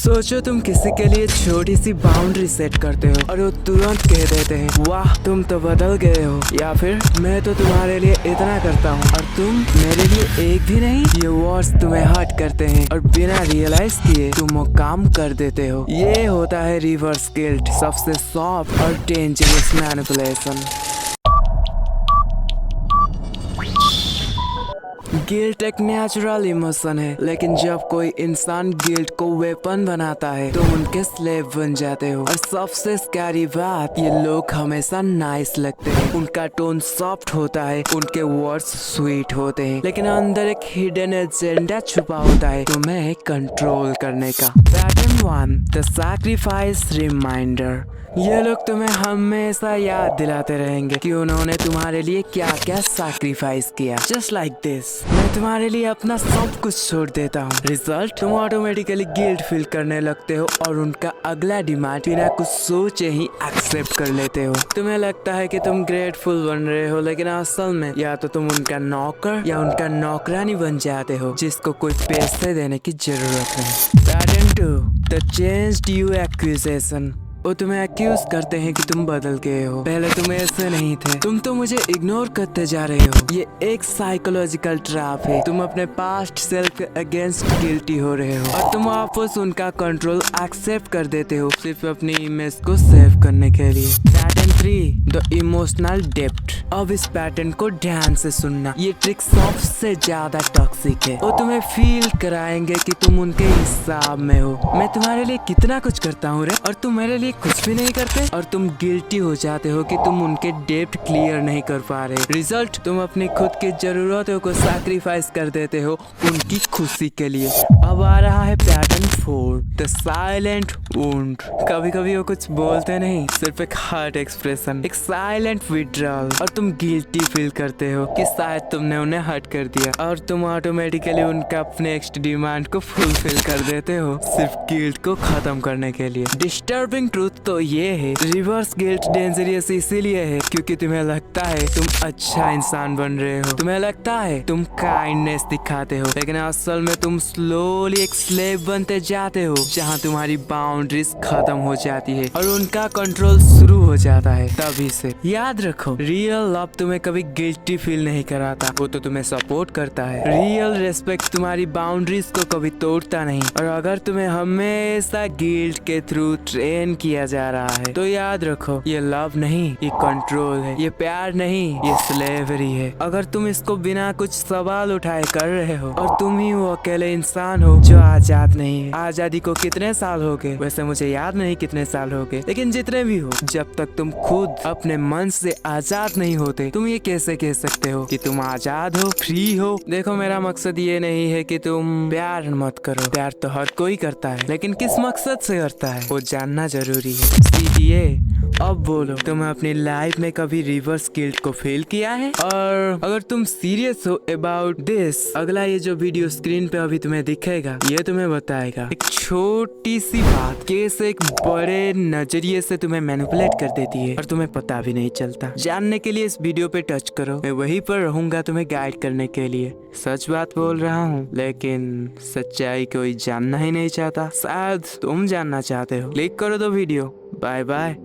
सोचो तुम किसी के लिए छोटी सी बाउंड्री सेट करते हो और वो तुरंत कह देते हैं वाह तुम तो बदल गए हो, या फिर मैं तो तुम्हारे लिए इतना करता हूँ और तुम मेरे लिए एक भी नहीं। ये वर्ड्स तुम्हें हर्ट करते हैं और बिना रियलाइज किए तुम वो काम कर देते हो। ये होता है रिवर्स गिल्ट, सबसे सॉफ्ट और डेंजरस मैनिपुलेशन। गिल्ट एक नेचुरल इमोशन है, लेकिन जब कोई इंसान गिल्ट को वेपन बनाता है तो उनके स्लेव बन जाते हो। और सबसे स्कैरी बात, ये लोग हमेशा नाइस लगते हैं, उनका टोन सॉफ्ट होता है, उनके वर्ड्स स्वीट होते हैं, लेकिन अंदर एक हिडन एजेंडा छुपा होता है तुम्हें कंट्रोल करने का। Pattern 1, the sacrifice reminder. ये लोग तुम्हें हमेशा याद दिलाते रहेंगे कि उन्होंने तुम्हारे लिए क्या क्या सैक्रिफाइस किया। जस्ट लाइक दिस, मैं तुम्हारे लिए अपना सब कुछ छोड़ देता हूँ। रिजल्ट, तुम ऑटोमेटिकली गिल्ट फील करने लगते हो और उनका अगला डिमांड बिना कुछ सोचे ही एक्सेप्ट कर लेते हो। तुम्हें लगता है कि तुम ग्रेटफुल बन रहे हो, लेकिन असल में या तो तुम उनका नौकर या उनका नौकरानी बन जाते हो जिसको कोई पैसे देने की जरूरत नहीं। Pattern 2, the changed you accusation. वो तुम्हें एक्यूज करते हैं कि तुम बदल गए हो, पहले तुम ऐसे नहीं थे, तुम तो मुझे इग्नोर करते जा रहे हो। ये एक साइकोलॉजिकल ट्रैप है, तुम अपने पास्ट सेल्फ के अगेंस्ट गिल्टी हो रहे हो और तुम वापस उनका कंट्रोल एक्सेप्ट कर देते हो सिर्फ अपनी इमेज को सेव करने के लिए। Pattern 3, the emotional depth. अब इस पैटर्न को ध्यान से सुनना, ये ट्रिक सबसे ज्यादा टॉक्सिक है। वो तुम्हें फील कराएंगे कि तुम उनके हिसाब में हो। मैं तुम्हारे लिए कितना कुछ करता हूँ रे, और तुम मेरे लिए कुछ भी नहीं करते, और तुम गिल्टी हो जाते हो कि तुम उनके डेप्थ क्लियर नहीं कर पा रहे। रिजल्ट, तुम अपनी खुद की जरूरतों को सैक्रिफाइस कर देते हो उनकी खुशी के लिए। अब आ रहा है पैटर्न 4, द साइलेंट वुंड। कभी कभी वो कुछ बोलते नहीं, सिर्फ एक हार्ट एक्सप्रेशन, एक साइलेंट विड्रॉल, और तुम गिल्टी फील करते हो कि शायद तुमने उन्हें हर्ट कर दिया, और तुम ऑटोमेटिकली उनका अपने नेक्स्ट डिमांड को फुलफिल कर देते हो सिर्फ गिल्ट को खत्म करने के लिए। डिस्टर्बिंग ट्रूथ तो ये है, रिवर्स गिल्ट डेंजरस इसीलिए है क्योंकि तुम्हें लगता है तुम अच्छा इंसान बन रहे हो, तुम्हें लगता है तुम काइंडनेस दिखाते हो, लेकिन असल में तुम स्लोली एक स्लेव बनते जाते हो जहाँ तुम्हारी बाउंड्रीज खत्म हो जाती है और उनका कंट्रोल शुरू हो जाता है। तभी से याद रखो, रियल लव तुम्हें कभी गिल्टी फील नहीं कराता, वो तो तुम्हें सपोर्ट करता है। रियल रेस्पेक्ट तुम्हारी बाउंड्रीज को कभी तोड़ता नहीं, और अगर तुम्हें हमेशा गिल्ट के थ्रू ट्रेन किया जा रहा है तो याद रखो, ये लव नहीं, ये कंट्रोल है, ये प्यार नहीं, ये स्लेवरी है। अगर तुम इसको बिना कुछ सवाल उठाए कर रहे हो और तुम ही वो अकेले इंसान हो जो आजाद नहीं है। आजादी को कितने साल हो गए, वैसे मुझे याद नहीं कितने साल हो गए, लेकिन जितने भी हो, जब तक तुम खुद अपने मन से आजाद नहीं होते तुम ये कैसे कह सकते हो कि तुम आजाद हो, फ्री हो। देखो, मेरा मकसद ये नहीं है कि तुम प्यार मत करो, प्यार तो हर कोई करता है, लेकिन किस मकसद से करता है वो जानना जरूरी है। सीधे अब बोलो, तुमने अपनी लाइफ में कभी रिवर्स गिल्ट को फेल किया है? और अगर तुम सीरियस हो अबाउट दिस, अगला ये जो वीडियो स्क्रीन पे अभी तुम्हें दिखेगा, ये तुम्हें बताएगा एक छोटी सी बात कैसे एक बड़े नजरिए से तुम्हें मैनिपुलेट कर देती है और तुम्हें पता भी नहीं चलता। जानने के लिए इस वीडियो पे टच करो, मैं वहीं पर रहूंगा तुम्हें गाइड करने के लिए। सच बात बोल रहा हूँ, लेकिन सच्चाई कोई जानना ही नहीं चाहता, शायद तुम जानना चाहते हो। क्लिक करो तो वीडियो। Bye bye.